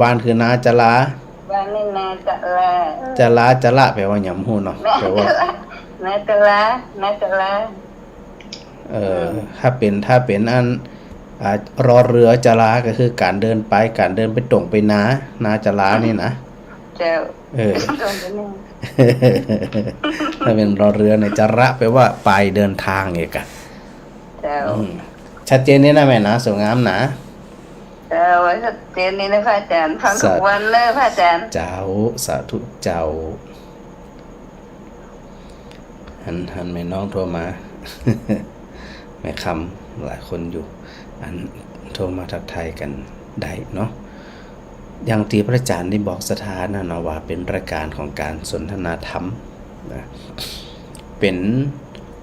บ้านคือนาจะลาบ้านนี่นาจะลาจะละแปลว่าหยำหูเนาะแปลว่านาจะลานาจะลาถ้าเป็นอันรอเรือจะลาก็คือการเดินไปตรงไปนาจะลานี่นะเจ้าถ้าเป็นรอเรือเนี่ยจะระแปลว่าไปเดินทางเอกอะเจ้าชัดเจนนี่นะแม่นะสวยงามนะชัดเจนนี่นะพระอาจารย์ฟังทุกวันเลยพระอาจารย์เจ้าสาธุเจ้าหันแม่น้องโทรมาแม่คำหลายคนอยู่โทรมาทักทายกันได้เนาะอย่างที่พระอาจารย์ได้บอกสถานะว่าเป็นรายการของการสนทนาธรรมนะเป็น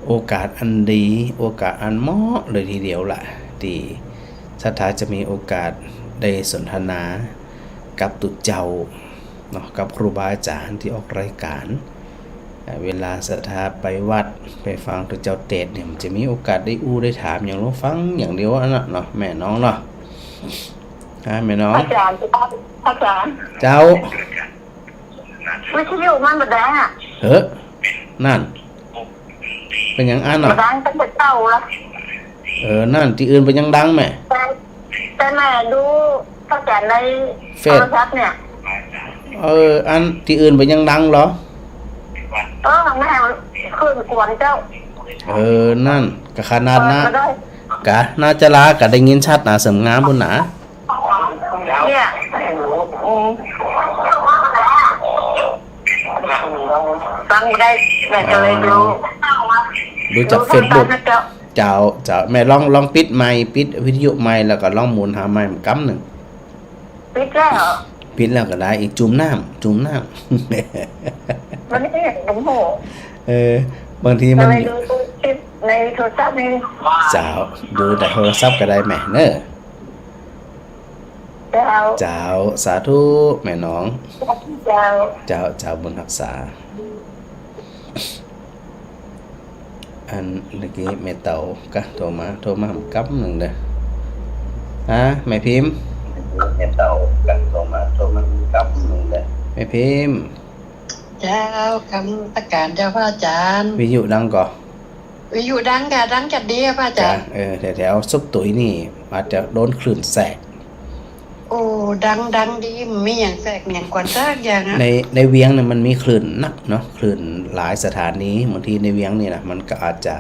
โอกาสอันดีโอกาสอันเหมาะเลยทีเดียวล่ะที่สถาจะมีโอกาสได้สนทนากับตุเจ้าเนาะกับครูบาอาจารย์ที่ออกรายการเวลาสถาไปวัดไปฟังตุเจ้าเทศน์เนี่ยมันจะมีโอกาสได้ได้ถามอย่างเราฟังอย่างเดียวนะเนาะแม่น้องเนาะแม่น้องอาจารย์เจ้าวิทยุมันมาแดงอ่ะนั่นเป็นอย่างอันมาดังตั้งแต่เต้าละนั่นที่อื่นเป็นยังดังไหมแต่แม่ดูพระอาจารย์ในโทรศัพท์เนี่ยอันที่อื่นเป็นยังดังเหรอแม่คืนกวนเจ้านั่นกะขนาดนะกะน่าจะลากะได้ยินชัดนะเสริมงามบุญหนาเนี่ยฟังได้แม่ก็เลยดูจากเฟซบุ๊กเจ้าแม่ลองปิดไมค์ปิดวิทยุไมค์แล้วก็ลองหมุนหาไมค์กำหนึ่งปิดแล้วปิดแล้วก็ได้อีกจุ่มน้ำมันนี่ผมโหบางทีมันดูคลิปในโทรศัพท์นี่เจ้าดูแต่โทรศัพท์ก็ได้แม่เนอะเจ้าสาธุแม่น้องเจ้าบุญรักษาอันเมื่อกี้แม่เต่าก็โทรมากับหนึ่งเด้อแม่พิมพ์แม่เต่าก็โทรมากับหนึ่งเด้อแม่พิมพ์เจ้าคำตะการเจ้าพระอาจารย์วิทยุดังก่อวิทยุดังค่ะดังจัดดีพระอาจารย์แถวซุปตุ๋ยนี่อาจจะโดนคลื่นแสกโอ้ดังดีมีอย่างแสกอย่างกวนซากอย่างในเวียงเนี่ยมันมีคลื่นนักเนาะคลื่นหลายสถานีบางทีในเวียงนี่นะมันก็อาจจะ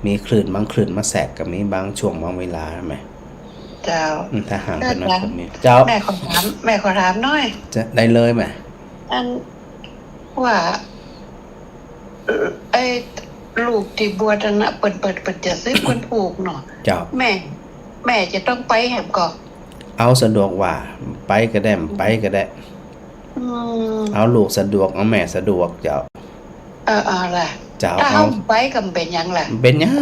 มีคลื่นบางคลื่นมาแสกกับมีบางช่วงบางเวลาไหมเจ้าถ้าห่างกันนะแบบนี้เจ้าแม่ขอถามหน่อยจะได้เลยไหมอันว่าไอ้ลูกที่บวชนะเปิดจะซื้อคนผูกเนาะเจ้าแม่จะต้องไปแหมก่อนเอาสะดวกว่าไปก็ได้ไปก็ได้เอาลูกสะดวกเอาแม่สะดวกเจ้าล่ะเจ้าเอาไปก็เป็นยังล่ะเป็นยัง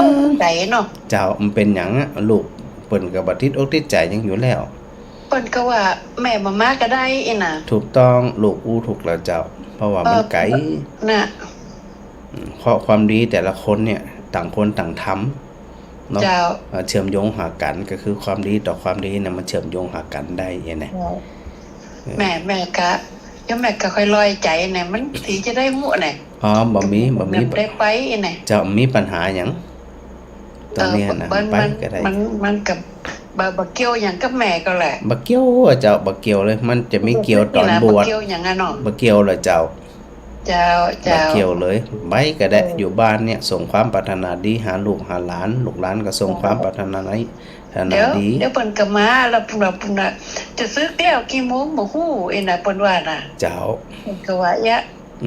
ใจเนาะเจ้ามันเป็นยังลูกเปิ้นก็บ่ติดอกติดใจยังอยู่แล้วเปิ้นก็ว่าแม่มาก็ได้อีน่ะถูกต้องลูกถูกแล้วเจ้าเพราะว่ามันไกลน่ะข้อความดีแต่ละคนเนี่ยต่างคนต่างทำเนาะเชื่อมโยงหากันก็คือความดีต่อความดีเนี่ยมันเชื่อมโยงหากันได้ยังไงแม่ก็ยังแม่ก็ค่อยลอยใจเนี่ยมันสิจะได้หมู่เนี่ยบ่มีได้ไปเนี่ยจะมีปัญหาหยังตอนนี้นะไปก็ได้มันกับบ่เกี่ยวหยังกับแม่ก็แหละบ่เกี่ยวเจ้าบ่เกี่ยวเลยมันจะมีเกี่ยวตอนบวชบ่เกี่ยวหยังอ่ะเนาะบ่เกี่ยวเลยเจ้าบ่เกี่ยวเลยไปก็ได้อยู่บ้านเนี่ยส่งความปรารถนาดีหาลูกหาหลานลูกหลานก็ส่งความปรารถนาดีเดี๋ยวเพิ่นก็มาแล้วเพิ่นน่ะจะซื้อแก้วกี่โมงบ่ฮู้อีน่ะเพิ่นว่าน่ะเจ้าก็ว่ายะ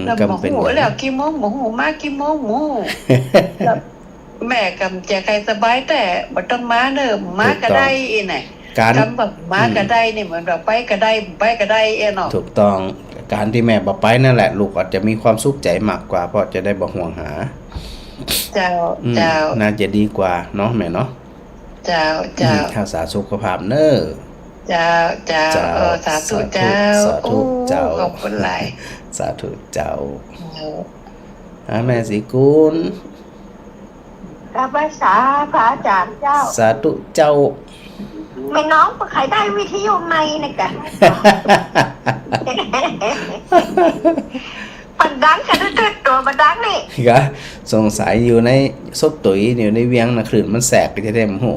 แล้วบ่ฮู้แล้วกี่โมงบ่ฮู้มากี่โมงบ่ฮู้แม่ก็จะใครสบายแต่บ่ต้องมาเด้อมาก็ได้อีน่ะการแบบมาก็ได้นี่เหมือนแบบไปก็ได้ไปก็ได้เนาะถูกต้องการที่แม่บ่ไปนั่นแหละลูกอาจจะมีความสุขใจมากกว่าเพราะจะได้บ่ห่วงหาเจ้าน่าจะดีกว่าเนาะแม่เนาะเจ้ารักษาสุขภาพเน้อเจ้าสาธุเจ้าขอบคุณหลายสาธุเจ้าแม่ศรีกุลพระภาษาพระอาจารย์เจ้าสาธุเจ้า ไม่น้องใครได้วิทยุใหม่นะกะมันดังกันด้วยตัวมันดังนี่ ก็สงสัยอยู่ในซบตุ๋ยอยู่ในเวียงนะคลื่นมันแสกก็จะได้โห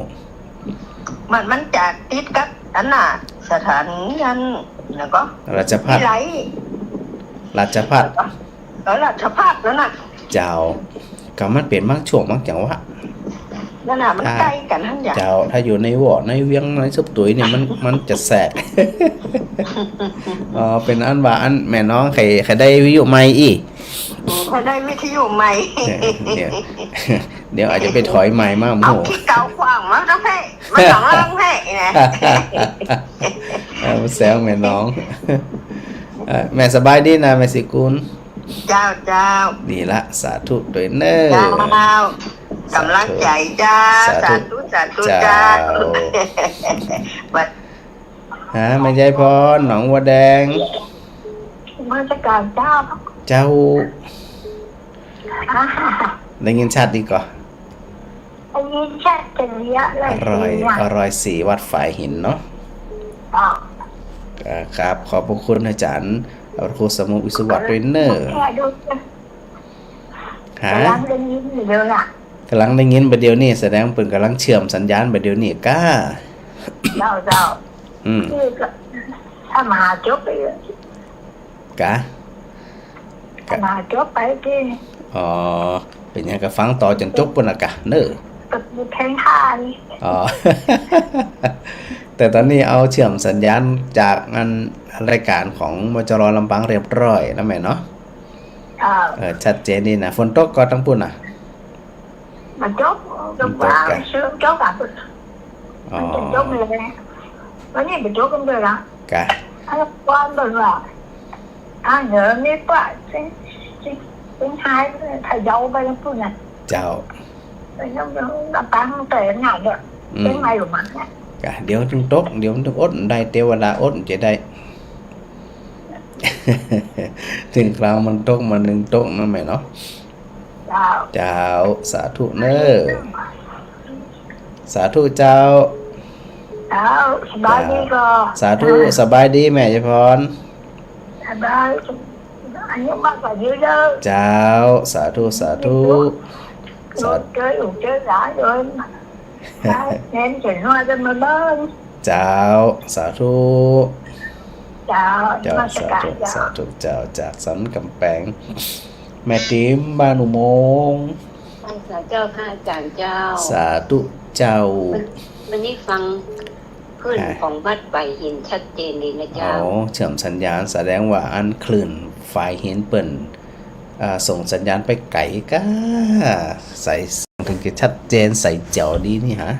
มันจะติดกับอันน่ะสถานีอันแล้วก็ ราชพัฒ ไหล ราชพัฒ ราชพัฒแล้วน่ะ เจ้าก็มันเป็นบางช่วงบางจังหวะ นั่นน่ะมันใกล้กันทั้งอย่าง เจ้าถ้าอยู่ในวอในเวียงในซบตุ๋ยเนี่ยมันจะแสก อ๋อเป็นอันว่าอันแม่น้องใครได้วิทยุใหม่อีก เขาได้วิทยุใหม่ เดี๋ยวอาจจะไปถอยใหม่มาก เอา โห ที่เก่าขวางมาต้องให้มาสองล่างให้นะ เอาแซวแม่น้อง แม่สบายดีนะแม่สิกุล เจ้า ดีละสาธุด้วยเนอ เจ้ากำลังใจเจ้าสาธุเจ้า ฮะแม่ยายพรหนองวัวแดง มาจากการเจ้า เจ้าได้ยินชัดดีก่อน อันนี้แค่เป็นเยอะเลย อร่อยสีวัดฝายหินเนาะครับขอบพระคุณอาจารย์พระครูสมุวิสุวัตด้วยเนอฮะ กำลังได้ยินเดี๋ยวน่ะ กำลังได้ยินประเดี๋ยวนี้แสดงเปิ่นกำลังเชื่อมสัญญาณประเดี๋ยวนี้ก้า เจ้า ที่ถ้ามาจบไป กะ มาจบไปที่ อ๋อเป็นยังก็ฟังต่อจนจบปุ่นละกะเนอ ตึกเพลงท่านี่ อ๋ อ แต่ตอนนี้เอาเชื่อมสัญญาณจากงานรายการของมจรลำปางเรียบร้อยนะแม่เนาะชัดเจนดีนะฝนตกก็ต้องปุ่นอ่ะ มันจบว่าซื้อจบกับมันจบเลยนะวันนี้มันจบกันเลยนะ กะ quan rồi là nhớ biết quá chính hai thầy dâu bây giờ này เจ้า nó tăng tệ ngày được cái ngày của mình กะเดี๋ยวถึงตกเดี๋ยวถึงอดได้เทวดาอดจะได้ ถึงคราวมันตกมันนึงตกนะแม่เนาะ เจ้าสาธุเนอสาธุเจ้า สบายดีก็ สาธุสบายดีแม่ยายพร สบายอันนี้มากกว่าเยอะเลย เจ้าสาธุสาธุ chơi đã rồi nên chuyển hoa cho mình lên เจ้าสาธุ chào เจ้าสาธุสาธุเจ้าจากสันกำแพงแม่ติ๋มบ้านอุโมงค์ เจ้าค่ะอาจารย์เจ้า สาธุเจ้า วันนี้ฟังคลื่นของวัดใบหินชัดเจนเลยนะ อ๋อ เจ้า เชื่อมสัญญาณแสดงว่าอันคลื่นไฟเห็นเปิ่นส่งสัญญาณไปไกลก้าใส่ถึงจะชัดเจนใส่เจ๋วดีนี่ฮะ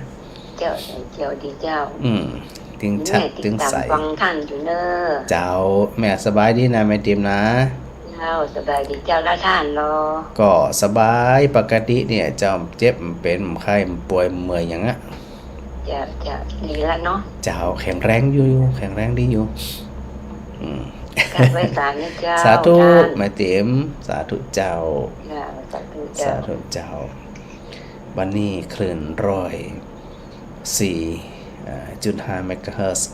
เจ้าเจ้าดีเจ้า ถึงชัดถึงใส ฟังท่านอยู่เนอะ เจ้าแม่สบายดีนะแม่ติ๋มนะ เจ้าสบายดีเจ้าละท่านรอ ก็สบายปกติเนี่ยเจ้าเจ็บเป็นไข้ป่วยเมื่อยอย่างเงี้ย จะดีแล้วเนาะ เจ้าแข็งแรงอยู่แข็งแรงดีอยู่การไว้สารนะเจ้า สาธุแม่ติ๋มสาธุเจ้า สาธุ สา เจ้า ธุเจ้าวันนี้คลื่น104.5 เมกะเฮิรตซ์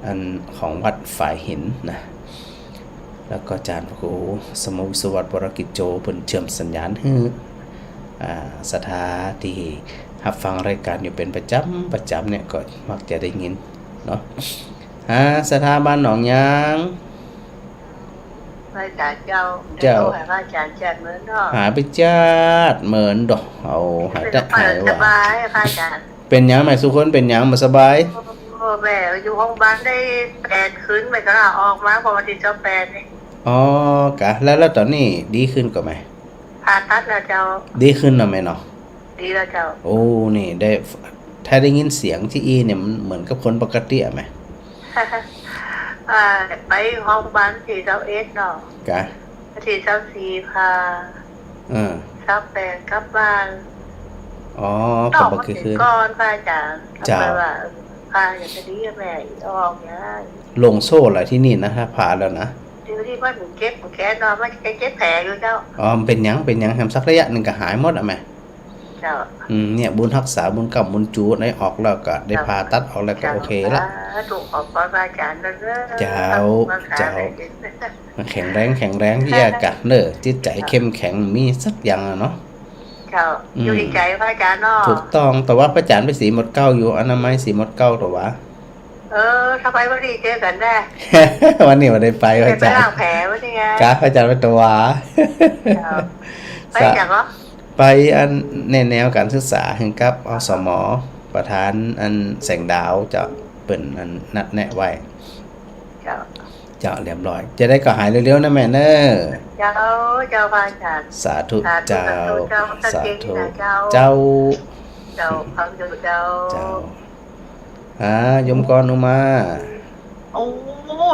อันของวัดฝ่ายหินนะแล้วก็อาจารย์ครูสมุวิศวัตวรกิจโจเพิ่นเชื่อมสัญญาณให้สถาที่รับฟังรายการอยู่เป็นประจำเนี่ยก็มักจะได้ยินเนาะสถาบันหนองยาง พระอาจารย์เจ้าพระอาจารย์จัดเหมือนเนาะ หาไปจาดเหมือนดอกเอาหาแต่หาย ส ว่า บายพระอาจารย์ เป็นหยังไหมสุคนเป็นหยังมาสบาย โอ้แม่อยู่ห้องบ้านได้8 คืนไปก็ออกมาพอวันที่28นี่ อ๋อกะแล้วตอนนี้ดีขึ้นก็ไหม ผ่าตัดแล้วเจ้า ดีขึ้นแล้วไหมเนาะ ดีแล้วเจ้า โอ้นี่ได้ถ้าได้ยินเสียงที่อีเนี่ยมันเหมือนกับคนปกติอะไหม ไปห้องบ้านที่21เนาะ กะ ที่24พา28กลับบ้าน อ๋อ ต่ ก็ อ บ่ มา คือ ถึงก่อนพระอาจารย์ เจ้า ว่าพาอย่างนี้แม่ออกเนี่ย ลงโซ่อะไรที่นี่นะถ้าผ่าแล้วนะ ดูที่ว่าหนูเจ็บแขนนอนมันเจ็บแผลอยู่เจ้า อ๋อมันเป็นหยังแฮมสักระยะหนึงก็หายหมดอะแม่ จ จ้า เนี่ยบุญรักษาบุญกรรมบุญจูได้ออกแล้วก็ได้ผ่าตัดออกแล้วก็โอเคละ ถูกขอบพระอาจารย์นะเด้อ เจ้ามันแข็งแรงที่แยกกันเด้อจิตใจเข้มแข็งมีสักอย่างอะเนาะ เจ้าอยู่ในใจพระอาจารย์เนาะ ถูกต้องแต่ว่าพระอาจารย์ไปสีหมดเก้าอยู่อนามัยสีหมดเก้าตัววะ ถ้าไปวันนี้เจอกันได้ วันนี้มาได้ไปพระ ไป อาจาร ล้าง ย์ แผลวันนี้ไง กาพระอาจารย์ไปตัววะ ไปจากเหรอ ไปอันแนวการศึกษาให้กับอสมประธานอันแสงดาวจะเปิ่นอันนัดแนะไว้เจ้าเรียบร้อยจะได้ก็หายเร็วๆนะแม่เนอ เจ้าพระอาจารย์ สาธุเจ้าสาธุ เจ้า เจ้า พังอยู่เจ้า ยมกรอุมา โอ้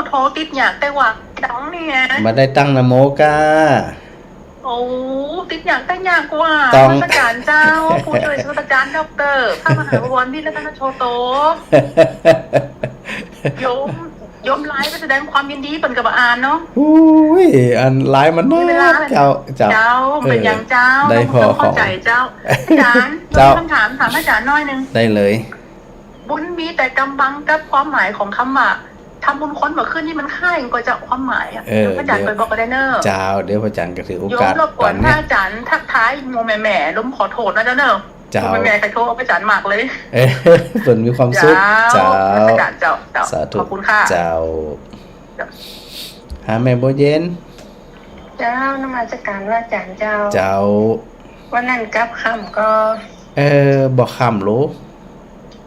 โทรติดอยากแต่ว่าดังเนี่ย มาได้ตั้งนะโมกา โอ้ติดอยากแต่ยากกว่า ต้อง ศาสตราจารย์เจ้าผู้ช่วยศาสตราจารย์ดอกเตอร์พระมหาวรวิรัตนโชโตโยมไลฟ์ไปแสดงความยินดีเป็นกับอ่านเนาะ อุ้ยอันไลน์มัน มีเวลา เจ้า เป็นอย่างเจ้า ได้พอ ต้องเข้าใจเจ้าอาจารย์ เจ้า มีคำถามอาจารย์น้อยนึง ได้เลย บุญมีแต่กำบังกับความหมายของคำว่าทำบุญค้นมาขึ้นนี่มันค่ายกว่าจะความหมายอ่ะพระอาจารย์ไปบอกกันได้เนอะ เจ้าเดี๋ยวพระอาจารย์ก็ถือโอ โย กาม ส รบก ต ว อน น พ เนี้ ระ ย อาจารย์ทักท้ายโมแม่ล้มขอโทษนะเจ้าเนอะ เจ้า โมแม่ใครโทษพระอาจารย์มากเลย เปิ่นมีความสุขเจ้า อาจารย์เจ้า สาธุ ขอบคุณค่ะ เจ้าหาแม่โบเย็น เจ้านมัสการพระอาจารย์เจ้า เจ้า วันนั้นกับคำก็ บ่คำโล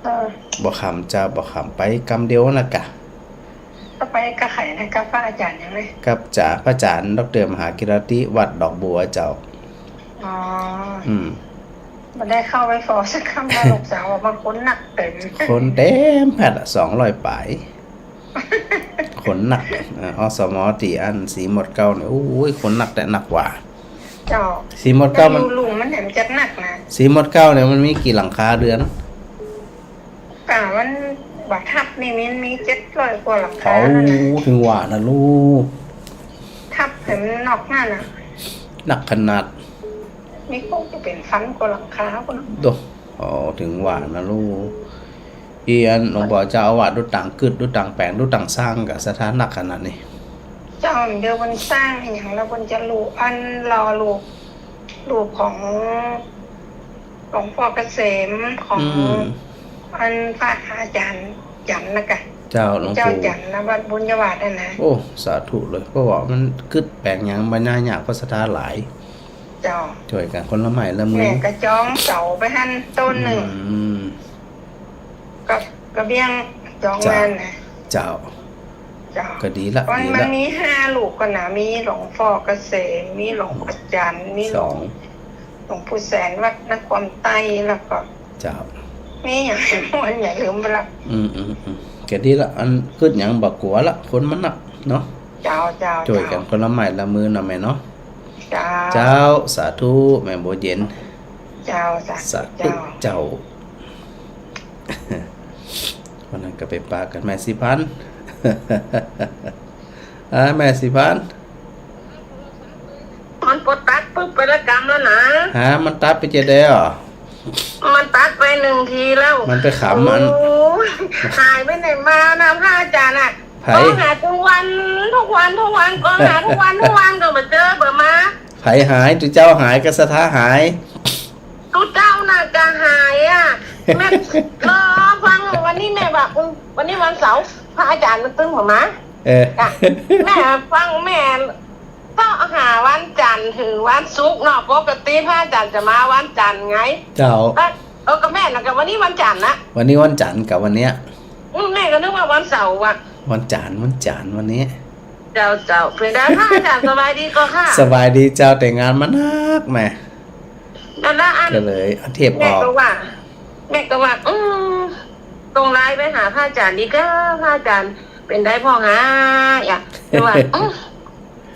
เออ บ่คำเจ้าบ่คำไปกำเดียวนะกะ ก็ไปกระไข่นะครับพระอาจารย์ยังไง กับจ่าพระอาจารย์ดรมหากิรติวัดดอกบัวเจ้า อ๋อ มัน ได้เข้าไปฟอสักคำนะลูกสาวบอกมันคนหนักเต็ม คนเต็มแพทย์200ปลายคนหนักอสมตีอันสีหมดเก้าเนี่ยโอ้ยคนหนักแต่หนักกว่า เจ้า สีหมดเก้ามัน ลุงมันแหมจะหนักนะ สีหมดเก้าเนี่ยมันมีกี่หลังคาเรือน มันบัตรทับนี่มันมี700 กว่าหลังคา เขาถึงว่านะลูก ทับเห็นนอกหน้านะ หนักขนาด มีคงจะเป็นฟันกว่าหลังคาคน ดูถึงว่านะลูกอีอันหลวงพ่อเจ้าอาวาสดูต่างกึดดูต่างแปลงดูต่างสร้างกับสถานหนักขนาดนี้ เจ้าเดี๋ยวมันสร้างอย่างแล้วมันจะรูอันรอรูปของหลวงพ่อเกษมของอันพระอาจารย์จันทร์นะกะ เจ้าหลวง เจ้า ปู่ จันทร์นะวัดบุญยวาสนั่นนะ โอ้สาธุเลยเพราะว่ามันกึดแปลงหยังบรรยายหยากพระสถานหลาย เจ้า ช่วยกันคนละไม้ละมือ แม่กระจองเสาไปหั่นต้นหนึ่งกับกระเบียงจองนั่นนะ เจ้า เจ้า ก็ดีละ มัน ดี มัน ละ มี5 ลูกก็นะมีหลวงพ่อเกษมมีหลวงอาจารย์มีหลวงปู่แสนวัดนครไต้แล้วก็ เจ้า มีอย่างมันอย่าลืมไปละ ก็ดีละอันกึดหยังบักกัวละคนมันหนักเนาะ เจ้า ช่วยกันคนละไม้ละมือเนาะแม่เนาะ เจ้า เจ้าสาธุแม่โบเย็น เจ้า สาธุเจ้าวันนั้นก็ไปปากันแม่สิพัน แม่สิพัน มันปดตัดปุ๊บไปละกรรมแล้วนะ มันตัดไปเจได้เหรอ มันตัดไป1 ทีแล้ว มันไปขำมัน โอ้ยหายไปไหนมานะพระอาจารย์อ่ะ ไผ ก็หาทุกวันก็หาทุกวันก็มาเจอเบื่อมา ไผหายจุเจ้าหายกระสะท้าหาย ทุกเจ้าน่ะจะหายอ่ะแม่รอฟังวันนี้แม่แบบวันนี้วันเสาร์พระอาจารย์มันตึ้งมา แม่ฟังแม่ต้องหาวันจันทร์ถึงวันศุกร์เนาะปกติพระอาจารย์จะมาวันจันทร์ไง เจ้า กับแม่นะกับวันนี้วันจันทร์นะ วันนี้วันจันทร์กับวันเนี้ย แม่ก็นึกว่าวันเสาร์ว่ะ วันจันทร์วันนี้ เจ้าเพื่อนได้พระอาจารย์สบายดีก็ค่ะ สบายดีเจ้าแต่งงานมานักแม่ นั่นละอัน ก็เลยเอาเทปอ แม่ อก ก็ว่าตรงไลน์ไปหาพระอาจารย์ดีก็พระอาจารย์เป็นได้พ่อหาอย่าคือว่า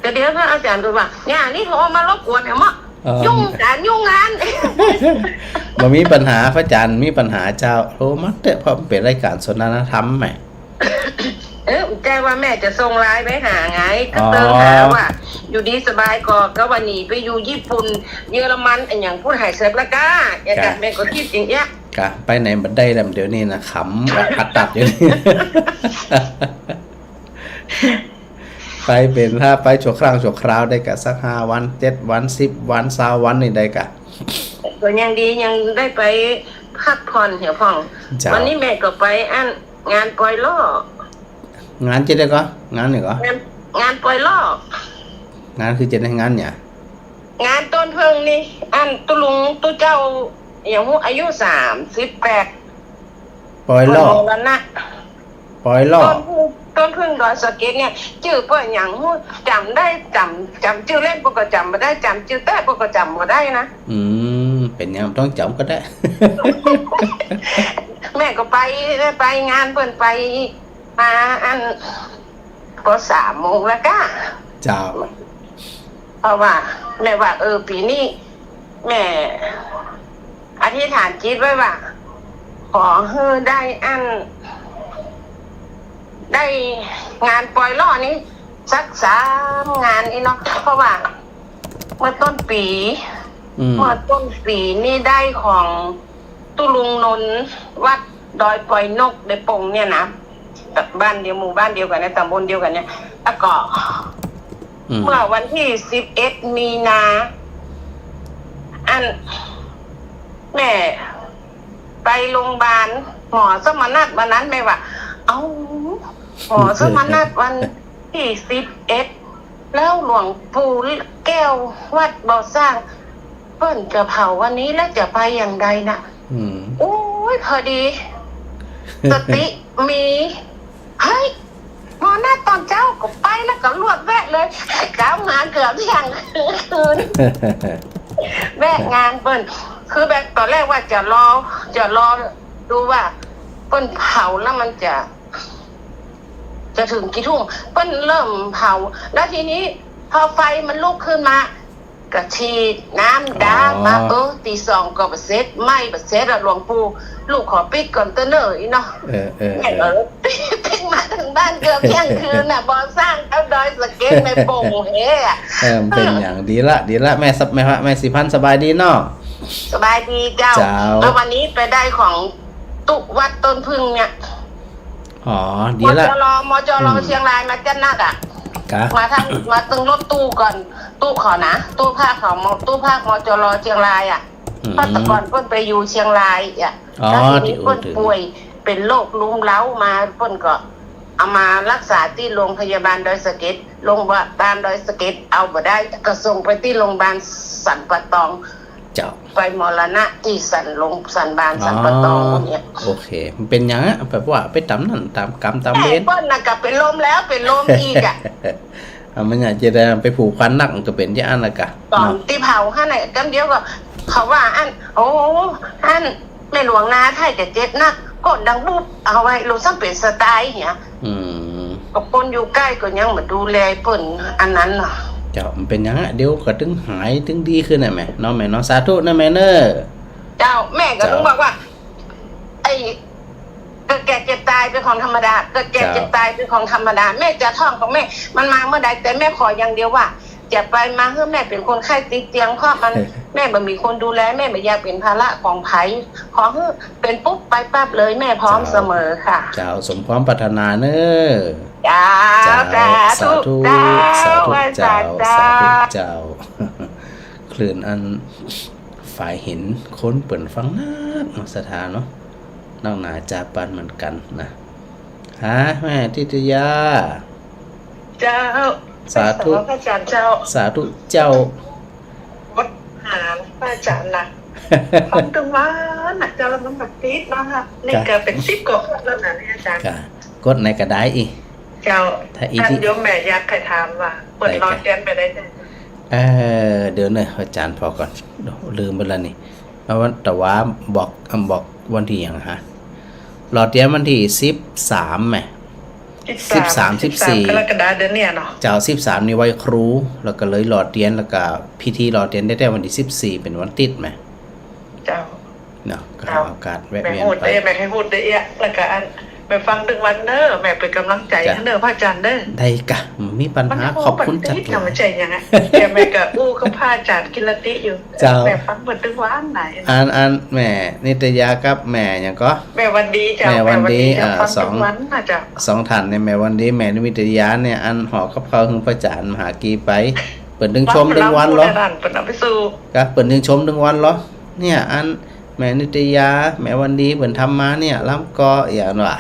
แต่เดี๋ยวพระอาจารย์ก็ว่าเนี่ยนี่โทรมารบกวนเนี่ยมั้งยุ่งงาน บ่มีปัญหาพระอาจารย์มีปัญหาเจ้าโทรมาเตะเพราะมันเป็นรายการสนทนาธรรมแหม ใจว่าแม่จะส่งไลน์ไปหาไงก็เติมหาว่า อยู่ดีสบายก็วันนี้ไปอยู่ญี่ปุ่นเยอรมันอันอย่างพูดหายเสพละก้าอย่าจัดแม่ก็คิดอย่างเงี้ยกะไปไหนบัดได้แล้วเดี๋ยวนี้นะขำอัดตัดอยู่นี่ ไปเป็นถ้าไปชั่วคราวได้กะสัก5 วัน7 วัน10 วัน20 วันนี่ได้กะก็ยังดียังได้ไปพักผ่อนเหี่ยวพ่องวันนี้แม่ก็ไปอันงานปล่อยล่องานจะได้ก็งานนี่ก็งานปล่อยล่องานคือจะได้งานเนี่ยงานต้นเพิ่งนี่อันตุลุงตุเจ้าอย่างหูอายุ38ปล่อยล่อแล้วนะปล่อยล่อต้นพึ่งดอยสะเก็ดเนี่ยชื่อเปิ้นอย่างหูจำได้จำชื่อเล่นปกจำบ่ได้จำชื่อแต่ปกจำบ่ได้นะเป็นอย่างต้องจำก็ได้ แม่ก็ไปงานเปิ้นไปมาอันก็3 โมงแล้วก็เจ้าเพราะว่าแม่ว่าปีนี้แม่อธิษฐานจิตไว้ว่าขอให้ได้อันได้งานปล่อยล่อนี้สัก3 งานนี่เนาะเพราะว่าเมื่อต้นปีนี่ได้ของตุลุงนนท์วัดดอยปล่อยนกในปงเนี่ยนะบ้านเดียวหมู่บ้านเดียวกันในตำบลเดียวกันเนี่ยแล้วก็เมื่อวันที่11 มีนาอันแม่ไปโรงพยาบาลหมอสมนัตวันนั้นแม่ว่าเอ้าหมอสมนัตวันที่11แล้วหลวงปู่แก้ววัดบ่อสร้างเพิ่นจะเผาวันนี้แล้วจะไปอย่างใดนะโอ้ยพอดีสติมีเฮ้ยหมอหน้าตอนเจ้าก็ไปแล้วก็รวดแวะเลยเจ้ามาเกือบเที่ยงคืนแวะงานเปิ้นคือแบบตอนแรกว่าจะรอดูว่าเปิ้นเผาแล้วมันจะถึงกี่ทุ่มเปิ้นเริ่มเผาแล้วทีนี้พอไฟมันลุกขึ้นมากระฉีดน้ำด่างมาตี 2ก็บ่เสร็จไหม้บ่เสร็จแล้วหลวงปู่ลูกขอปิดก่อนเตอเนอร์อีเนาะปิดมาถึงบ้านเกือบเที่ยงคืนน่ะบ่สร้างเอาดอยสะเก็ดในโป่งเฮ้เป็นอย่างดีละแม่สิพันสบายดีเนาะสบายดีเจ้าแล้ววันนี้ไปได้ของตุวัดต้นพึ่งเนี่ยดีละมจรเชียงรายมาจัดนักอ่ะมาตึงรถตู้ก่อนตู้ขอนะตู้ภาคของตู้ภาคมจรเชียงรายอ่ะเพราะแต่ก่อนเพิ่นไปอยู่เชียงรายอ่ะแล้วทีนี้เพิ่นป่วยเป็นโรคลุ่มเล้ามาเพิ่นก็เอามารักษาที่โรงพยาบาลดอยสะเก็ดโรงพยาบาลดอยสะเก็ดเอาบ่ได้ก็ส่งไปที่โรงพยาบาลสันปะตองไปมรณะที่สันบานสันปะตองเนี่ยโอเคมันเป็นอย่างนั้นแบบว่าไปตามนั่นตามกรรมตามเวรเปิ้นน่ะก็เป็นลมแล้วเป็นลมอีกอ่ะมันอยากจะได้ไปผูกพันนักก็เป็นที่อันละกะตอนที่เผาข้างในกันเดียวก็เขาว่าอันอันแม่หลวงนาไทยจะเจ็ดนักกดดังปุ๊บเอาไว้รู้ซ้ำเป็นสไตล์เนี่ยกับคนอยู่ใกล้ก็ยังมาดูแลเปิ้นอันนั้นเนาะเจ้ามันเป็นยังไงเดี๋ยวก็ถึงหายถึงดีขึ้นน่ะแม่เนาะแม่เนาะสาธุนะแม่เนอะเจ้าแม่ก็ต้องบอกว่าไอ้เกิดแก่เจ็บตายเป็นของธรรมดาเกิดแก่เจ็บตายเป็นของธรรมดาแม่จะท่องของแม่มันมาเมื่อใดแต่แม่ขออย่างเดียวว่าจะไปมาเพื่อแม่เป็นคนไข้ติดเตียงเพราะมันแม่บ่มีคนดูแลแม่ไม่อยากเป็นภาระของไผขอให้เป็นปุ๊บไปปั๊บเลยแม่พร้อมเสมอค่ะเจ้าสมความปรารถนาเนอะสาธุเจ้าคลื่นอันฝ่ายเห็นคนเปิ่นฟังนักสถานเนาะนอกหนาจาปันเหมือนกันนะแม่ทิตยาเจ้าสาธุพระอาจารย์เจ้าสาธุเจ้าวัดหาพระอาจารย์นะทำตรงว่าน่ะเจ้าเราต้องแบบติดเนาะค่ะนี่ก็เป็น10 กว่าแล้วนะอาจารย์กดในกระไดอีเจ้าท่านโยมแม่อยากใครถามว่าเปิดรอเรียนไปได้จังเดี๋ยวเนี่ยอาจารย์พอก่อนลืมไปแล้วนี่แต่ว่าบอกวันที่อย่างฮะรอเรียนวันที่13แหม13 14กรกฎาคมเดือนนี้เนาะเจ้า13นี่ไว้ครูแล้วก็เลยรอเรียนแล้วก็พิธีรอเรียนได้วันที่14เป็นวันติดแหมเจ้าเนาะก็โอกาสแวะเวียนไปแม่ให้พูดได้แล้วก็อัน แม่ฟังถึงวันเด้อแม่เป็นกำลังใจให้เด้อพระอาจารย์เด้อ ได้กะมีปัญหาขอบคุณจัด ทำมาใจยังไงแม่ก็อู้กับพระอาจารย์กิรติอยู่แม่ฟังเปิดถึงวันไหนอันแม่นิตยากับแม่หยังก็แม่วันดีจ้ะแม่วันดี2วันน่ะจ้ะ2ท่านเนี่ยแม่วันดีแม่นิตยาเนี่ยอันหอกับเขาถึงพระอาจารย์มหากีไปเปิดดึงชมดึงวันเหรอเปิดเอาไปสู่ก็เปิดดึงชมดึงวันเหรอเนี่ยอันแม่นิตยาแม่วันดีเปิดทำมาเนี่ยล้ำก็อย่างว่า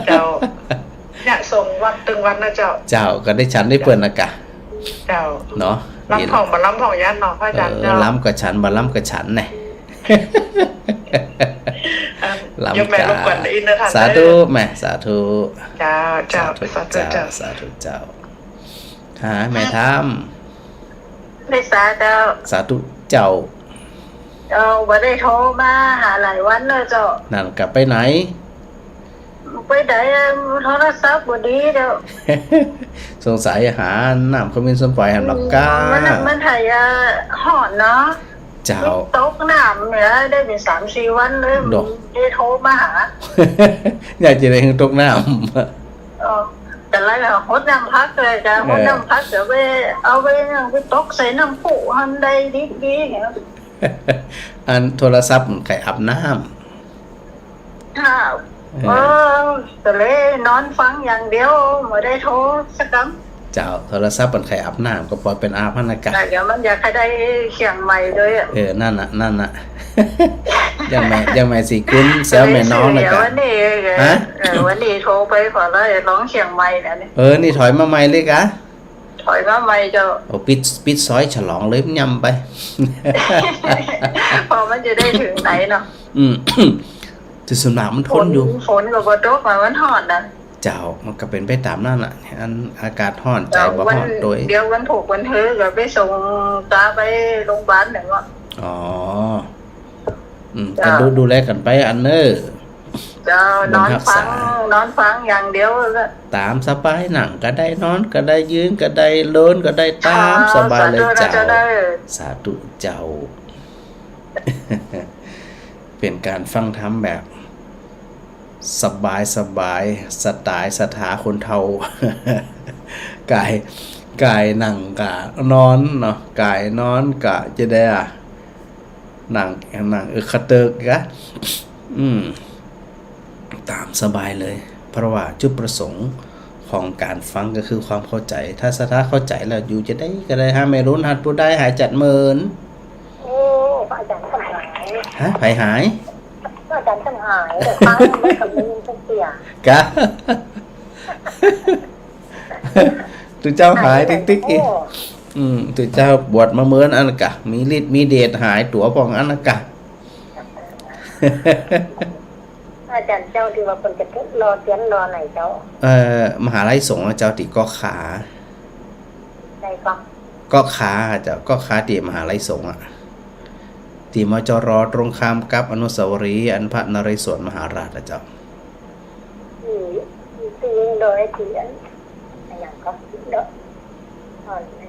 เจ้าเนี่ยส่งวันตึงวันนะเจ้าก็ได้ฉันได้เปิดนะกะเจ้าเนาะล้ำผ่องบ่ล้ำผ่องยันเนาะพระอาจารย์เจ้าล้ำกับฉันบ่ล้ำกับฉันไงล้ำกับสาธุแม่สาธุเจ้าสาธุเจ้าหาแม่ทำไม่สาเจ้าสาธุเจ้าบ่ได้โทรมาหาหลายวันเลยเจ้านั่นกลับไปไหนไปได้โทรศัพท์บ่ดีเด้อสงสัยหาน้ำขมิ้นสมปล่อยหันหลักกามันถ่ายหอนเนาะเจ้าตกน้ำเนี่ยได้เป็น 3-4 วันเลยได้โทรมาหาอยากจะได้ตกน้ำแต่ไรล่ะฮดน้ำพักเลยจ้ะฮดน้ำพักเดี๋ยวไปเอาไปตกใส่น้ำผุหันได้ดีๆเนี่ยอันโทรศัพท์ไข่อาบน้ำแต่เลยนอนฟังอย่างเดียวไม่ได้โทรสักคำเจ้าโทรศัพท์มันไข่อาบน้ำก็ปล่อยเป็นอาพันกะเดี๋ยวมันอยากให้ได้เขียงใหม่ด้วยนั่นน่ะยังไม่สิคุณแซวแม่น้องนะกะวันนี้โทรไปขอแล้วร้องเขียงใหม่เนี่ยนี่ถอยมาใหม่เลยกะถอยมาใหม่เจ้าปิดซอยฉลองเลยยำไปพอมันจะได้ถึงไหนเนาะจุดสุนัขมันทนอยู่ฝนกับโต๊ะมันห่อนนะเจ้ามันก็เป็นไปตามนั่นแหละอันอากาศห่อนใจบ่ห่อนโดยเดี๋ยววันถูกวันเธอก็ไปส่งตาไปโรงพยาบาลหนึ่งว่ะก็ดูแลกันไปอันเนอร์นอนฟังอย่างเดียวก็ตามสบายหนังก็ได้นอนก็ได้ยืนก็ได้เลินก็ได้ตามสบายเลยเจ้าสาธุเจ้าเป็นการฟังธรรมแบบสบายสไตล์สถาคนเฒ่ากายนั่งกะนอนเนาะกายนอนกะจะได้นั่งคาเติกกะตามสบายเลยเพราะว่าจุดประสงค์ของการฟังก็คือความเข้าใจถ้าสถาเข้าใจแล้วอยู่จะได้ก็ได้หาไม่รู้หัดผู้ได้หายจัดเมินอาจารย์ทำหายไผหายอาจารย์ทำหายแต่ฟังไม่กับมึงเสียกะตัวเจ้าหายติ๊กอีตัวเจ้าบวชมาเมินอันกะมีฤทธิ์มีเดชหายตัวปองอันกะอาจารย์เจ้าที่ว่าคนจะรอเตียนรอไหนเจ้ามหาลัยสงฆ์เจ้าติก็ขาใช่ก็ขาเจ้าก็ขาตีมหาลัยสงฆ์ตีมจรตรงข้ามกับอนุสาวรีย์อันพระนเรศวรมหาราชเจ้าตีโดยตีอันอย่างก็เด้อ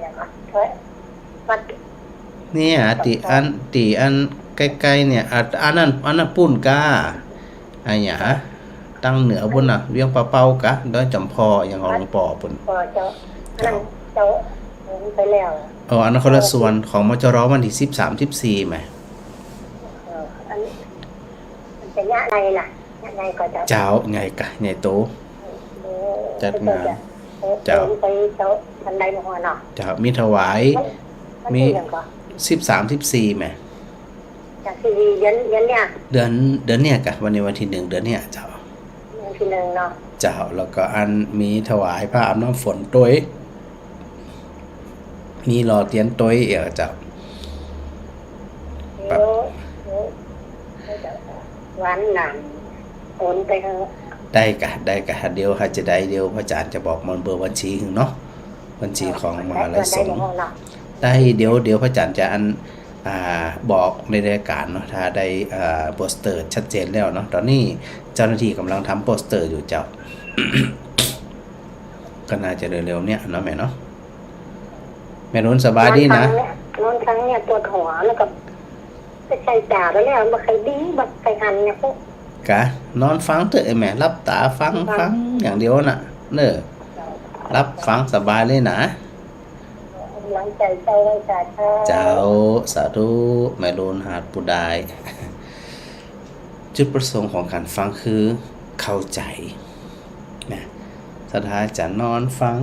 อย่างก็เฮ้ยมันเนี่ยตีอันใกล้ๆเนี่ยอันนั้นปุ่นกาไอ้หยาตั้งเหนือพุ่นน่ะเวียงปลาเป้ากะโดยจำพออย่างของหลวงป่อพุ่นเจ้าไปแล้วอันนั้นคนละส่วนของมจรวันที่13-14มั้ยอันมันจะยะไงล่ะยะไงก็เจ้าไงกะใหญ่โตจัดงานเจ้าไปเจ้าทันใดบ่ฮอดเนาะเจ้ามีถวายมี13-14มั้ยจากที่เดือนเนี่ยเดือนเนี่ยกะวันนี้วันที่1เดือนเนี่ยเจ้าวันที่1เนาะเจ้าแล้วก็อันมีถวายพระอาบน้ำฝนต้วยมีรอเตียนต้วยเจ้าวันนั้นโอนไปเถอะได้กะเดี๋ยวหาจะได้เดี๋ยวพระอาจารย์จะบอกมันเบอร์บัญชีเนาะบัญชีของมหาลัยสงฆ์ได้เดี๋ยวพระอาจารย์จะบอกในรายการเนาะถ้าได้โปสเตอร์ชัดเจนแล้วเนาะตอนนี้เจ้าหน้าที่กำลังทำโปสเตอร์อยู่เจ้า ก็น่าจะเร็วๆเนี่ยเนาะแม่เนาะแม่นุ่นสบายดีนะนุ่นครั้งเนี่ยปวดหัวแล้วก็ไปใส่จ่าไปแล้วมาใครดีแบบใครหันเนี่ยพวกกะ นอนฟังเถอะไอ้แม่รับตาฟังอย่างเดียวน่ะเนอะรับฟังสบายเลยนะหลังใจใจไว้ค่ะเจ้าสาธุแม่โลนหาดปูดายจุดประสงค์ของการฟังคือเข้าใจนะสถาจะนอนฟัง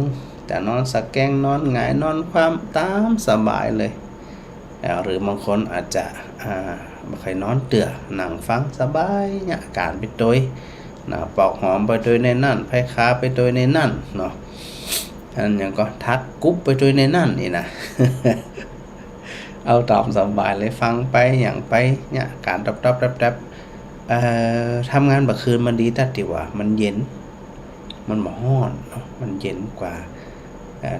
จะนอนสะแกงนอนหงายนอนความตามสบายเลยหรือบางคนอาจจะบ่ค่อยนอนเตื่อนั่งฟังสบายเนี่ยการไปโดยปอกหอมไปโดยในนั่นไผ่ค้าไปโดยในนั่นเนาะอันอย่างก็ทักกุ๊บไปโดยในนั่นนี่นะ เอาตามสบายเลยฟังไปอย่างไปเนี่ยการดับทำงานแบบคืนมันดีแต่ที่ว่ามันเย็นมันบ่ฮ้อนเนาะมันเย็นกว่า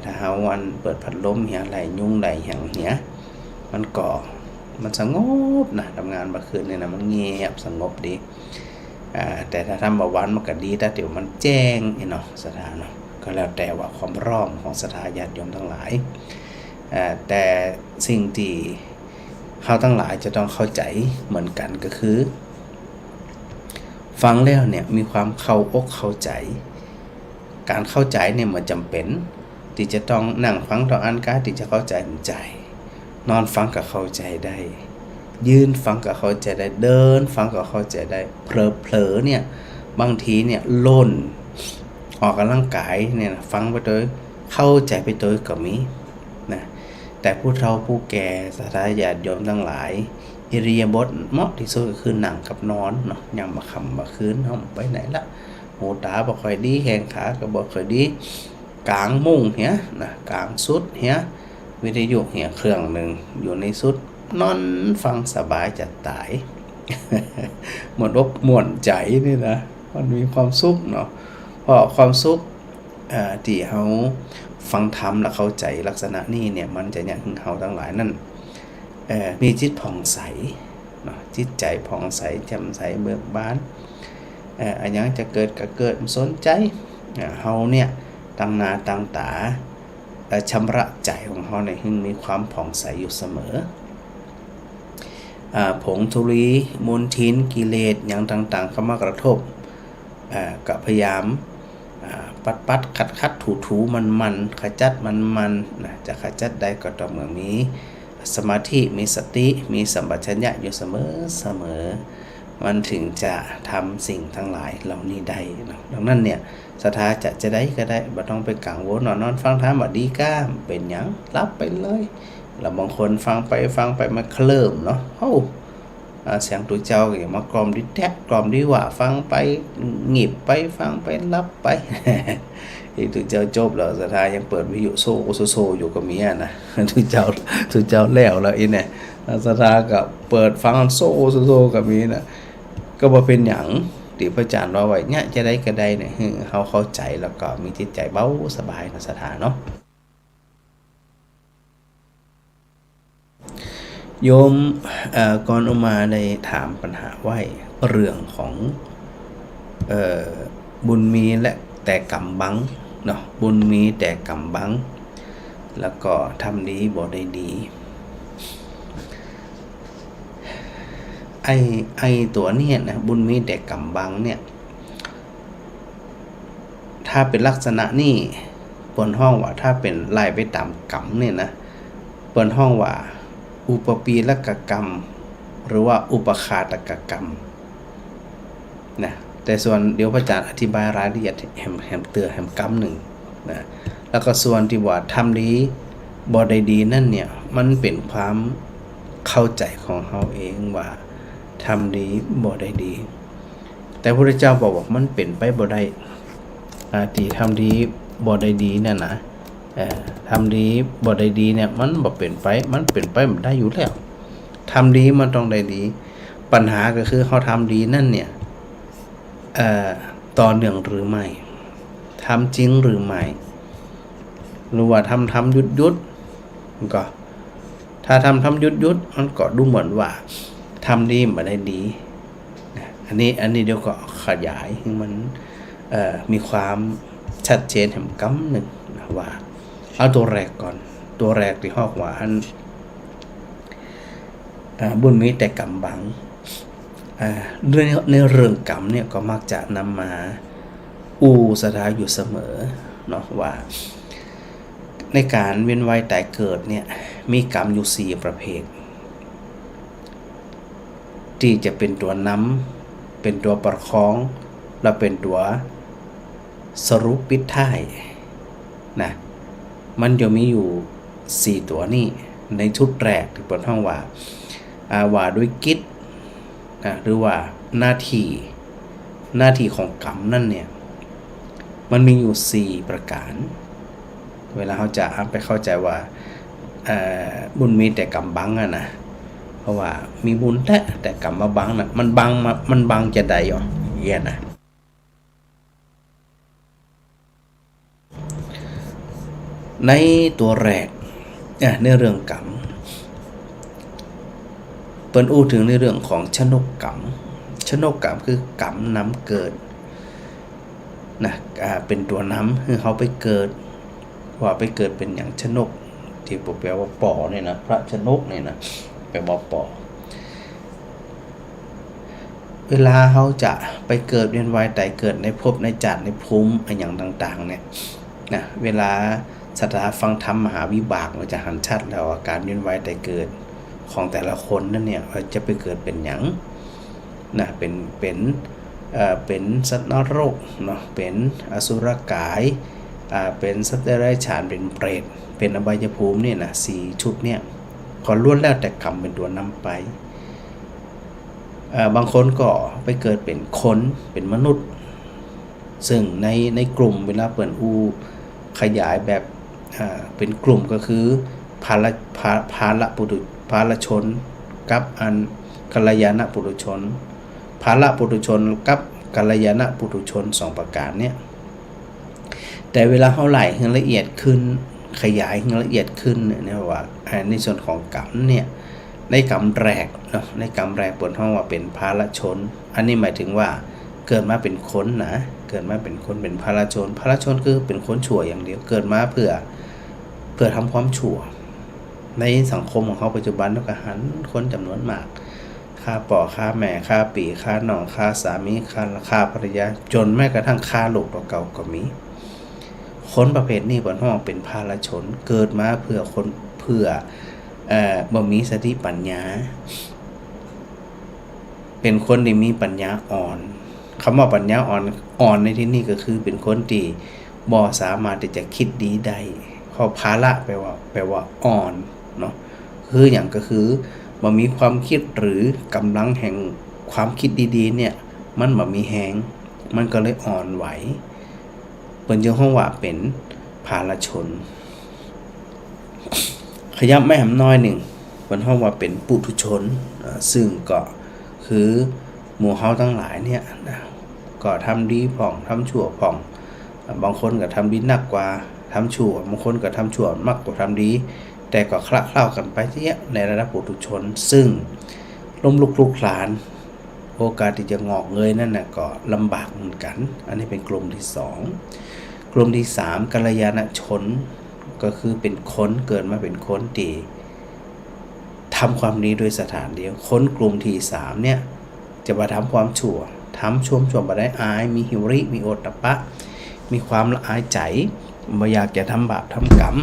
ถ้าหาวันเปิดพัดลมเหี่ยไหลยุงไหลอย่างเหี้ยมันสงบนะทำงานแบบคืนเนี่ยนะมันเงียบสงบดีแต่ถ้าทำแบบวันมันก็ดีแต่เดี๋ยวมันแจ้งเนาะสถานเนาะก็แล้วแต่ว่าความร้อนของสถาญาติโยมทั้งหลายแต่สิ่งที่เขาทั้งหลายจะต้องเข้าใจเหมือนกันก็คือฟังแล้วเนี่ยมีความเข้าอกเข้าใจการเข้าใจเนี่ยมันจำเป็นที่จะต้องนั่งฟังต่ออันการที่จะเข้าใจนอนฟังก็เข้าใจได้ยืนฟังก็เข้าใจได้เดินฟังก็เข้าใจได้เผลอเนี่ยบางทีเนี่ยล่นออกกำลังกายเนี่ยนะฟังไปโดยเข้าใจไปโดยก็มีนะแต่ผู้เฒ่าผู้แก่สาธารณญาติโยมทั้งหลายอิริยาบถเหมาะที่สุดก็คือนั่งกับนอนเนาะยามมาค่ำมาคืนเฮาไปไหนละหูตาบ่ค่อยดีแขนขาก็บ่ค่อยดีกลางมุ้งเหี้ยนะกลางสุดเหี้ยวิทยุเหี้ยเครื่องนึงอยู่ในสุดนอนฟังสบายจะตาย หมดอกม่วนใจนี่นะมันมีความสุขเนาะเพราะความสุขที่เฮาฟังธรรมแล้วเข้าใจลักษณะนี้เนี่ยมันจะอย่างเฮาทั้งหลายนั่นมีจิตผ่องใสเนาะจิตใจผ่องใสแจ่มใสเบิกบานอันยังจะเกิดก็เกิดสนใจเฮาเนี่ยตั้งหน้าตั้งตาชำระใจของเฮาในให้มีความผ่องใสอยู่เสมอผงธุลีมลทินกิเลสอย่างต่างๆเข้ามากระทบก็พยายามปัดขัดถูมันขจัดมันนะจะขจัดได้ก็ต้องเหมือนมีสมาธิมีสติมีสัมปชัญญะอยู่เสมอมันถึงจะทำสิ่งทั้งหลายเหล่านี้ได้นะดังนั้นเนี่ยศรัทธาจะได้ก็ได้บ่ต้องไปกังวลนอนฟังธรรมบ่ดีก้ามเป็นหยังรับไปเลยแล้วบางคนฟังไปมันเคลิ้มเนาะเสียงตัวเจ้าอย่างมากรอมดิแทบกรอมดีว่าฟังไปหงีบไปฟังไปรับไป อีกตัวเจ้าจบแล้วศรัทธายังเปิดวิทยุโซอยู่ก็มีนะตัวเจ้าแล้วอีเนี่ยศรัทธาก็เปิดฟังโซก็มีนะก็บ่เป็นหยังที่พระอาจารย์ว่าไว้เนี่ยจะได้ก็ได้เนี่ยเฮาเข้าใจแล้วก็มีจิตใจเบาสบายนะศรัทธาเนาะโยมก่อนมาได้ถามปัญหาไว้เรื่องของบุญมีและแต่กรรมบังเนาะบุญมีแต่กรรมบังแล้วก็ทำดีบ่ได้ดีไอตัวนี้นะบุญมีแต่กรรมบังเนี่ยถ้าเป็นลักษณะนี้เปิ้นห้องว่าถ้าเป็นไล่ไปตามกรรมเนี่ยนะเปิ้นห้องว่าอุปปีละกกรรมหรือว่าอุปคาตกกรรมนะแต่ส่วนเดี๋ยวพระอาจารย์อธิบายรายละเอียดแหมเตือแหมกรรมหนึ่งนะแล้วก็ส่วนที่ว่าทำดีบ่ได้ดีนั่นเนี่ยมันเป็นความเข้าใจของเฮาเองว่าทำดีบ่ได้ดีแต่พระพุทธเจ้าบอกว่ามันเป็นไปบ่ได้ที่ทำดีบ่ได้ดีนั่นนะทำดีบ่ได้ดีเนี่ยมันบ่เป็นไปมันเป็นไปมันได้อยู่แล้วทำดีมันต้องได้ดีปัญหาก็คือเขาทำดีนั่นเนี่ยต่อเนื่องหรือไม่ทำจริงหรือไม่หรือว่าทำหยุดก็ถ้าทำหยุดมันก็ดูเหมือนว่าทำดีบ่ได้ดีอันนี้เดี๋ยวก็ขยายให้มันมีความชัดเจนแห่งกรรมหนึ่งนะว่าเอาตัวแรกก่อนตัวแรกที่ฮอกว่าบุญมีแต่กรรมบัง ในเรื่องกรรมเนี่ยก็มักจะนำมาสถานอยู่เสมอเนาะว่าในการเวียนว่ายตายเกิดเนี่ยมีกรรมอยู่4ประเภทที่จะเป็นตัวนำเป็นตัวประคองและเป็นตัวสรุปปิดท้ายนะมันจะมีอยู่4ตัวนี้ในชุดแรกที่เปิดห้องว่าด้วยกิจหรือว่าหน้าที่ของกรรมนั่นเนี่ยมันมีอยู่4ประการเวลาเขาจะไปเข้าใจว่าบุญมีแต่กรรมบังนะเพราะว่ามีบุญแต่กรรมมาบังนะมันบังจะใดอ่ะเยี่ยนะในตัวแรกในเรื่องกรรมเปิ้นอู้ถึงในเรื่องของชนกกรรมคือกรรมนำเกิดนะเป็นตัวนำคือเขาไปเกิดว่าไปเกิดเป็นอย่างชนกที่แปลว่าปอเนี่ยนะพระชนกเนี่ยนะแปลว่าปอเวลาเขาจะไปเกิดเวียนว่ายตายเกิดในภพในจักรในภูมิอย่างต่างๆเนี่ยนะเวลาศรัทธาฟังธรรมมหาวิบากมันจะหันชัดแล้วว่าการเวียนว่ายตายเกิดของแต่ละคนนั่นเนี่ยจะไปเกิดเป็นหยังนะเป็นสัตว์นรกเนาะเป็นอสุรกายเป็นสัตว์เดรัจฉานเป็นเปรตเป็นอบายภูมิเนี่ยนะ4ชุดเนี่ยก็ล้วนแล้วแต่กรรมเป็นตัวนำไปบางคนก็ไปเกิดเป็นคนเป็นมนุษย์ซึ่งในกลุ่มเวลาเปิดขยายแบบเป็นกลุ่มก็คือภาลชนกับกัลยาณปุถุชนภาลปุถุชนกับกัลยาณปุถุชน2ประการเนี่ยแต่เวลาเท่าไหร่ให้ละเอียดขึ้นขยายให้ละเอียดขึ้นเนี่ยว่าในส่วนของกรรมเนี่ยในกรรมแรกเนาะในกรรมแรกบนห้องว่าเป็นภาลชนอันนี้หมายถึงว่าเกิดมาเป็นคนนะเกิดมาเป็นคนเป็นภาลชนคือเป็นคนชั่วอย่างเดียวเกิดมาเพื่อทำความชั่วในสังคมของเขาปัจจุบันก็หันคนจำนวนมากฆ่าป่อฆ่าแม่ฆ่าปีฆ่าน้องฆ่าสามีฆ่าภรรยาจนแม้กระทั่งฆ่าลูกตัวเก่าก็มีคนประเภทนี้บนห้องเป็นภาลชนเกิดมาเพื่อบ่มีสติปัญญาเป็นคนที่มีปัญญาอ่อนคำว่าปัญญาอ่อนในที่นี้ก็คือเป็นคนที่บ่สามารถที่จะคิดดีได้เพราะภาละแปลว่าอ่อนเนาะคืออย่างก็คือบ่มีความคิดหรือกำลังแห่งความคิดดีๆเนี่ยมันบ่มีแฮงมันก็เลยอ่อนไหวเปิ้นจึงฮ้องว่าเป็นภาลชนขยับแม่หำน้อยหนึ่งเปิ้นฮ้องว่าเป็นปุถุชนซึ่งก็คือหมู่เฮาทั้งหลายเนี่ยก็ทำดีผ่องทำชั่วผ่องบางคนก็ทำดีหนักกว่าทำชั่วบางคนก็ทำชั่วมากกว่าทำดีแต่ก็คละเคล้ากันไปที่ในระดับปุถุชนซึ่งล้มลุกคลุกคลานโอกาสที่จะงอกเงยนั่นน่ะก็ลำบากเหมือนกันอันนี้เป็นกลุ่มที่2กลุ่มที่3กัลยาณชนก็คือเป็นคนเกิดมาเป็นคนที่ทำความดีโดยสถานเดียวคนกลุ่มที่3เนี่ยจะมาทำความชั่วทำชั่วบ่ได้อายมีหิริมีโอตตัปปะมีความละอายใจบ่อยากจะทำบาปทำกรรม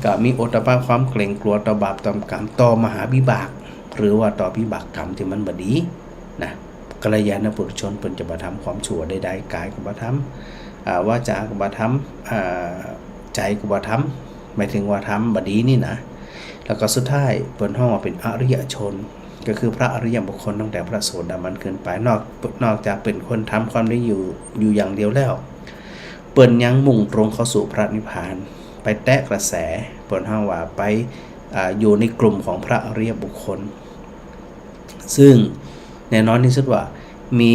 ก็มีโอตตัปปะความเกรงกลัวต่อบาปต่อกรรมต่อมหาวิบากหรือว่าต่อวิบากกรรมที่มันบ่ดีนะกัลยาณปุถุชนเพิ่นจะมาทำความชั่วใดๆกายก็บ่ทำวาจาก็บ่ทำใจก็บ่ทำหมายถึงว่าทำบ่ดีนี่นะแล้วก็สุดท้ายเปิ้นฮ้องว่าเป็นอริยชนก็คือพระอริยบุคคลตั้งแต่พระโสดาบันขึ้นไปนอกจากเป็นคนทำความดีอยู่อย่างเดียวแล้วเปิ้นยังมุ่งตรงเข้าสู่พระนิพพานไปแตะกระแสเปิ้นฮ้องว่าไปอยู่ในกลุ่มของพระอริยบุคคลซึ่งแน่นอนที่สุดว่ามี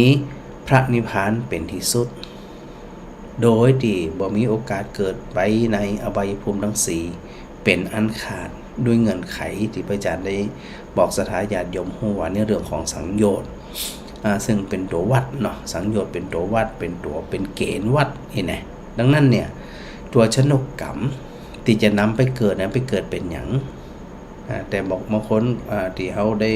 พระนิพพานเป็นที่สุดโดยที่บ่มีโอกาสเกิดไปในอบายภูมิทั้ง4เป็นอันขาดด้วยเงื่อนไขที่พระอาจารย์ได้บอกสถาญาติโยมฮู้ว่าในเรื่องของสังโยชน์ซึ่งเป็นตัววัดเนาะสังโยชน์เป็นตัววัดเป็นเกณฑ์วัดนี่แหละดังนั้นเนี่ยตัวชนกกรรมที่จะนำไปเกิดนั้นไปเกิดเป็นหยังแต่บอกบางคนที่เขาได้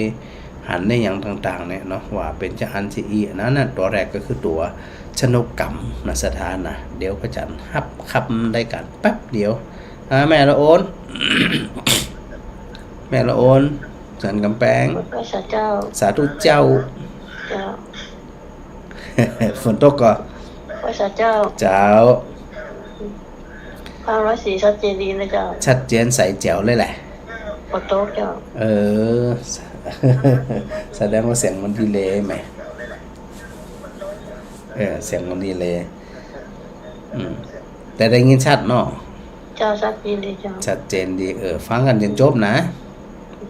หันในอย่างต่างๆเนี่ยเนาะว่าเป็นจะอันซีอีนั้นน่ะตัวแรกก็คือตัวชนกกรรมนะสถานนะเดี๋ยวพระจันทร์ฮับคำได้กันแป๊บเดียวแม่ละโอน แม่ละโอนสันกำแพง พระเจ้า สาธุเจ้า เจ้า ฝนตกก็ พระเจ้า เจ้า ความรักสีชัดเจนดีนะเจ้า ชัดเจนใส่แจ๋วเลยแหละ ปโต๊ะเจ้า แสดงว่าเสียงมันดีเลยไหมเสียงมันดีเลยแต่ได้ยินชัดเนาะ เจ้าชัดเจนดีเจ้า ชัดเจนดีฟังกันจนจบนะ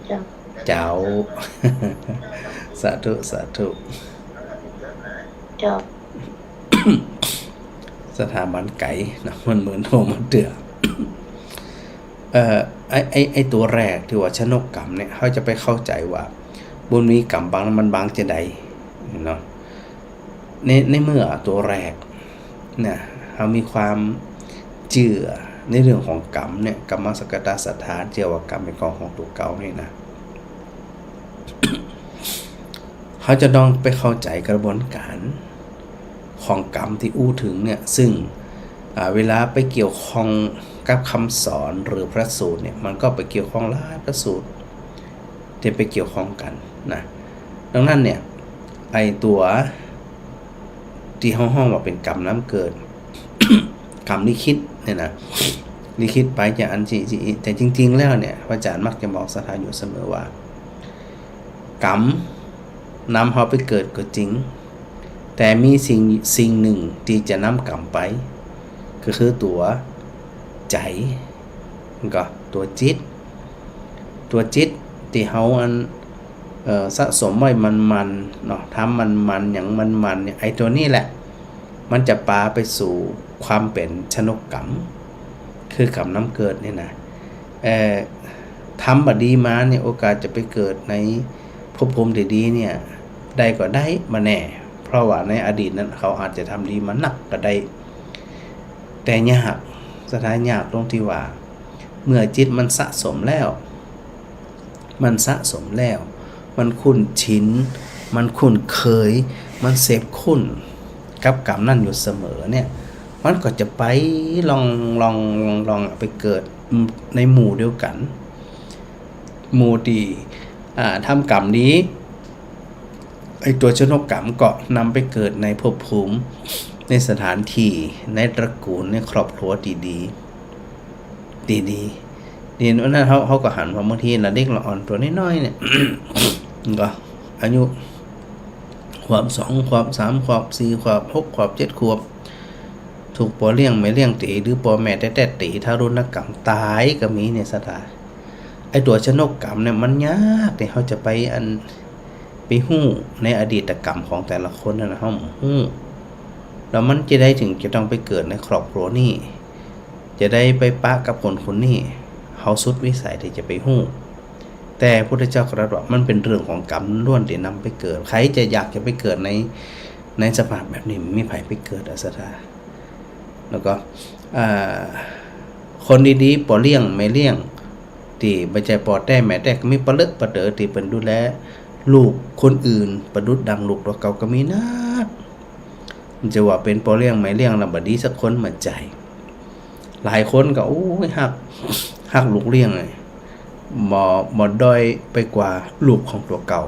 เจ้า เจ้า สาธุสาธุ เจ้า สถาบันไก่นะมันเหมือนโทมันเดือไอตัวแรกที่ว่าชนกกรรมเนี่ยเขาจะไปเข้าใจว่าบุญมีกรรมบางมันบางจะใดเนาะในเมื่อตัวแรกเนี่ยเขามีความเชื่อในเรื่องของกรรมเนี่ยกรรมสกตาสถานเชื่อว่ากรรมเป็นของตัวเก่านี่นะ เขาจะต้องไปเข้าใจกระบวนการของกรรมที่อู้ถึงเนี่ยซึ่งเวลาไปเกี่ยวข้องกับคำสอนหรือพระสูตรเนี่ยมันก็ไปเกี่ยวข้องหลายพระสูตรที่ไปเกี่ยวข้องกันนะดังนั้นเนี่ยไอตัวที่ห้องว่าเป็นกรรมน้ำเกิด กรรมลิขิตเนี่ยนะลิขิตไปจากอันจีแต่จริงๆแล้วเนี่ยพระอาจารย์มักจะบอกสถานอยู่เสมอว่ากรรมนำเขาไปเกิดก็จริงแต่มีสิ่งหนึ่งที่จะนำกรรมไปก็คือตัวใจก็ตัวจิตที่เขาสะสมไว้มันเนาะทำมันอย่างมันเนี่ยไอ้ตัวนี้แหละมันจะปาไปสู่ความเป็นชนกกรรมคือกรรมน้ำเกิดเนี่ยนะทำบดีมาเนี่ยโอกาสจะไปเกิดในภพภูมิดีๆเนี่ยได้ก็ได้มาแน่เพราะว่าในอดีตนั้นเขาอาจจะทำดีมาหนักก็ได้แต่ยากสถานยากตรงที่ว่าเมื่อจิตมันสะสมแล้วมันคุ้นชินมันคุ้นเคยมันเสพคุ้นกับกรรมนั่นอยู่เสมอเนี่ยมันก็จะไปลองไปเกิดในหมู่เดียวกันหมู่ที่ทำกรรมนี้ไอตัวชนกกรรมก็นำไปเกิดในภพภูมิในสถานที่ในตระกูลในครอบครัวดีนั้นเขาก็หันว่าบางทีละเด็กละอ่อนตัวน้อยๆเนี่ย ก็อายุขวบ2ขวบ3ขวบ4ขวบ6ขวบ7ขวบถูกปอเลี้ยงไม่เลี้ยงตีหรือปอแม่แต่ตีทารุณกรรมตายก็มีในสถานไอตัวชนกกรรมเนี่ยมันยากที่เขาจะไปหู้ในอดีตกรรมของแต่ละคนนะเขาหู้แล้วมันจะได้ถึงจะต้องไปเกิดในครอบครัวนี่จะได้ไปปะกับคนนี่เขาสุดวิสัยที่จะไปหู้แต่พระพุทธเจ้าตรัสว่ามันเป็นเรื่องของกรรมล้วนที่นำไปเกิดใครจะอยากจะไปเกิดในสภาพแบบนี้ไม่ไผไปเกิดอัศธาแล้วก็คนดีๆปอเลี้ยงไม่เลี้ยงที่บ่ใจปอแต่แม่แต่ก็มีปะเลิกปะเตอที่เป็นดูแลลูกคนอื่นประดุจดังลูกตัวเก่าก็มีนะมันจะว่าเป็นปอเลี้ยงไม่เลี้ยงแล้วบ่ดีสักคนเหมือนใจหลายคนก็โอ้ยฮักลูกเลี้ยงเลยบ่ด้อยไปกว่าลูกของตัวเก่า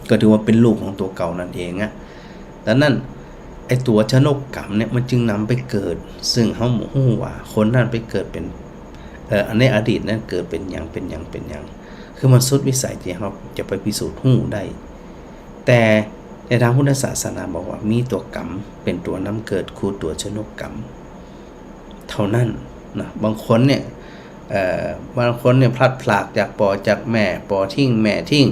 ก็ถือว่าเป็นลูกของตัวเก่านั่นเองอะดังนั้นไอตัวชนกกรรมเนี่ยมันจึงนำไปเกิดซึ่งเขาหู้ว่าคนนั้นไปเกิดเป็นอันในอดีตนั้นเกิดเป็นอย่างคือมันสุดวิสัยที่เราจะไปพิสูจน์หู้ได้แต่ในทางพุทธศาสนาบอกว่ามีตัวกรรมเป็นตัวนำเกิดคือตัวชนกกรรมเท่านั้นนะบางคนเนี่ยพลัดพรากจากปอจากแม่ปอทิ้งแม่ทิ้ง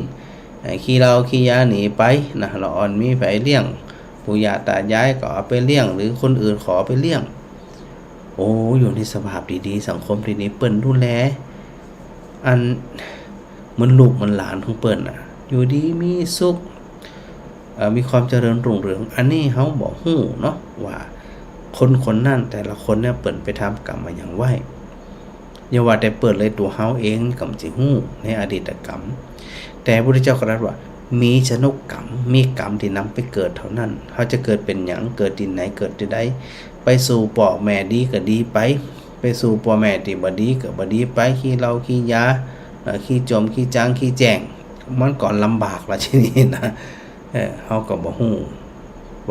ขี้เราขี้ยาหนีไปนะเราอ่อนมีไปเลี้ยงปู่ย่าตายายก็เอาไปเลี้ยงหรือคนอื่นขอไปเลี้ยงโอ้อยู่ในสภาพดีๆสังคมดีๆเปิ้นดูแลอันมันลูกมันหลานของเปิ้นน่ะอยู่ดีมีสุขมีความเจริญรุ่งเรืองอันนี้เฮาบอกฮู้เนาะว่าคนนั่นแต่ละคนเนี่ยเปิ้นไปทำกรรมมาอย่างไว้ อย่าว่าแต่เปิดเลยตัวเฮาเองก็สิฮู้ในอดีตกรรมแต่พระพุทธเจ้าก็ตรัสว่ามีชนกกรรมมีกรรมที่นำไปเกิดเท่านั้นเขาจะเกิดเป็นหยังเกิดที่ไหนเกิดที่ใดไปสู่พ่อแม่ดีก็ดีไปสู่พ่อแม่ที่บ่ดีก็บ่ดีไปขี้เหล้าขี้ยาขี้จมขี้จางขี้แจ้งมันก่อนลำบากละทีนี้นะเฮาก็บ่ฮู้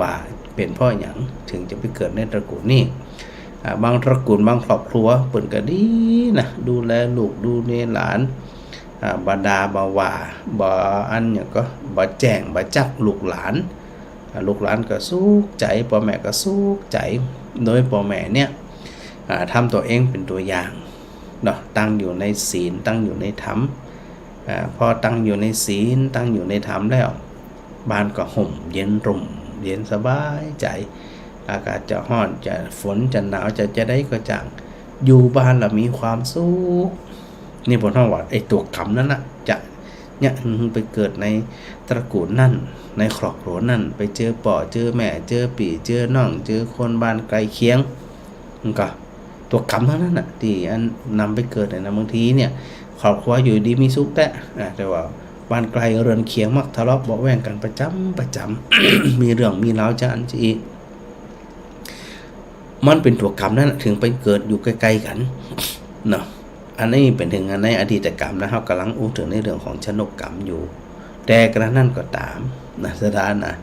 ว่าเป็นเพราะหยังถึงจะไปเกิดในตระกูลนี้บางตระกูลบางครอบครัวเพิ่นก็ดีนะดูแลลูกดูแลหลานบ่ด่าบ่ว่าบ่อันหยังก็บ่แจ้งบ่จักลูกหลานก็สุขใจพ่อแม่ก็สุขใจโดยพ่อแม่เนี่ยทำตัวเองเป็นตัวอย่างเนาะตั้งอยู่ในศีลตั้งอยู่ในธรรมพอตั้งอยู่ในศีลตั้งอยู่ในธรรมแล้วบ้านก็ห่มเย็นร่มเย็นสบายใจอากาศจะร้อนจะฝนจะหนาวจะได้ก็จังอยู่บ้านแล้วมีความสุขนี่ผมต้องว่าไอ้ตัวกรรมนั้นน่ะจะเนี่ยไปเกิดในตระกูลนั่นในครอบครัวนั่นไปเจอป่อเจอแม่เจอปี่เจอน้องเจอคนบ้านไกลเคียงมันก็ตัวกรรมทั้งนั้นน่ะที่อันนำไปเกิดในบางทีเนี่ยครอบครัวอยู่ดีมีสุขแต่ว่าบ้านไกลเรือนเคียงมักทะเลาะเบาะแว้งกันประจำ มีเรื่องมีราวจะอันจะอีกมันเป็นตัวกรรมนั่นถึงไปเกิดอยู่ใกล้ๆกันเนาะอันนี้เป็นถึงในอดีตกรรมนะครับกำลังอู้ถึงในเรื่องของชนกกรรมอยู่แต่กระนั้นก็ตามนะสถานนะ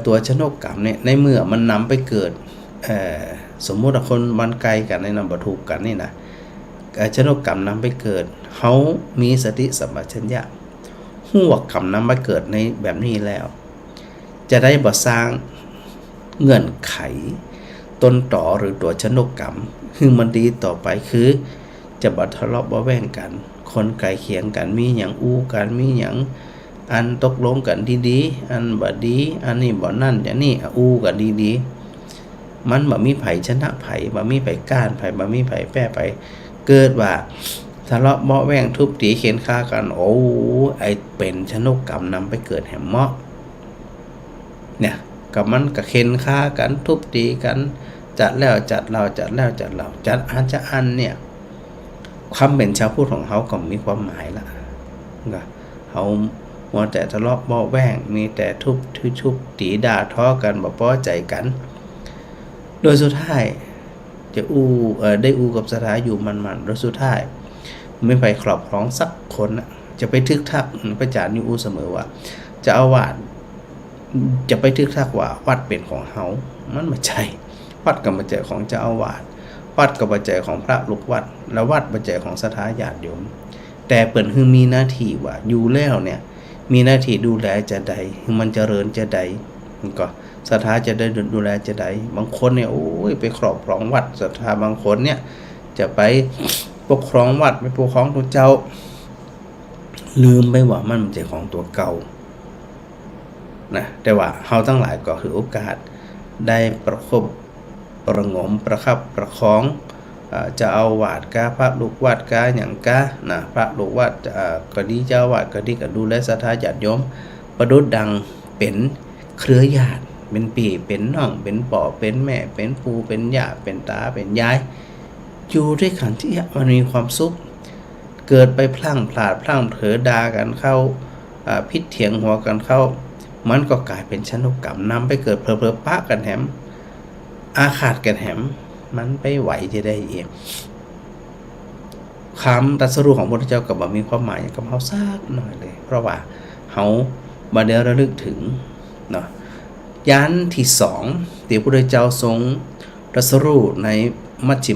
ตัวชนกกรรมเนี่ยในเมื่อมันนำไปเกิดสมมุติว่าคนบ้านไกลกันในนำบรรทุกกันนี่นะชนกกรรมนำไปเกิดเขามีสติสัมปชัญญะหัวกรรมนำไปเกิดในแบบนี้แล้วจะได้บ่สร้างเงื่อนไขต้นต่อหรือตัวชนกกรรมคือมันดีต่อไปคือจะบ่ทะเลาะบ่แว่งกันคนไกลเคียงกันมีหยังอู้กันมีหยังอันตกลงกันดีๆอันบ่ดีอันนี้บ่นั่นอย่างนี้อู้กันดีๆมันบ่มีไผชนะไผบ่มีไผก้านไผบ่มีไผแพ้ไผเกิดว่าทะเลาะเบาะแว้งทุบตีเข็นฆ่ากันโอ้ไอเป็นชนกกรรมนำไปเกิดแห่งเมาะเนี่ยกับมันก็เข็นฆ่ากันทุบตีกันจัดแล้วจัดเราจัดแล้วจัดเราจัดอันเนี่ยความเป็นชาวพุทธของเขาก็มีความหมายละก็เขามัวแต่ทะเลาะเบาะแว้งมีแต่ทุบตีด่าท้อกันบ่พอใจกันโดยสุดท้ายจะได้กับสถาอยู่มันโดยสุดท้ายไม่ไปครอบครองสักคนจะไปทึกทักพระอาจารย์อยู่เสมอว่าจะเอาวัดจะไปทึกทักว่าวัดเป็นของเฮามันไม่ใช่วัดกับปัจจัยของเจ้าอาวาสวัดกับปัจจัยของพระลูกวัดและวัดปัจจัยของศรัทธาญาติโยมแต่เปิ่นคือมีหน้าที่ว่าอยู่แล้วเนี่ยมีหน้าที่ดูแลจะใดมันเจริญจะใดก็ศรัทธาจะได้ดูแลจะใดบางคนเนี่ยโอ้ยไปครอบครองวัดศรัทธาบางคนเนี่ยจะไปปกครองวัดไปปกครองตัวเจ้าลืมไปว่ามันเป็นใจของตัวเก่านะแต่ว่าเฮาทั้งหลายก็คือโอกาสได้ประคบประงมประคับประคองจะเอาวาดกาพระลูกวัดกาอย่างกานะพระลูกวัดก็ดีเจ้าวาดก็ดีก็ดูแลศรัทธาญาติโยมประดุจดังเป็นเครือญาติเป็นพี่เป็นน้องเป็นป่อเป็นแม่เป็นปู่เป็นย่าเป็นตาเป็นยายอยู่ด้วยกันที่มันมีความสุขเกิดไปพลั้งพลาดพลั้งเผลอด่ากันเข้าพิษเถียงหัวกันเข้ามันก็กลายเป็นชนกกรรมนำไปเกิดเพลอๆปะกันแหมอาฆาตกันแหมมันไปไหวจะได้เองคำตรัสรู้ของพระพุทธเจ้าก็บ่มีความหมายกับเฮาซักหน่อยเลยเพราะว่าเฮาบ่ได้ระลึกถึงเนาะยานที่2ที่พระพุทธเจ้าทรงตรัสรู้ในมัชฌิ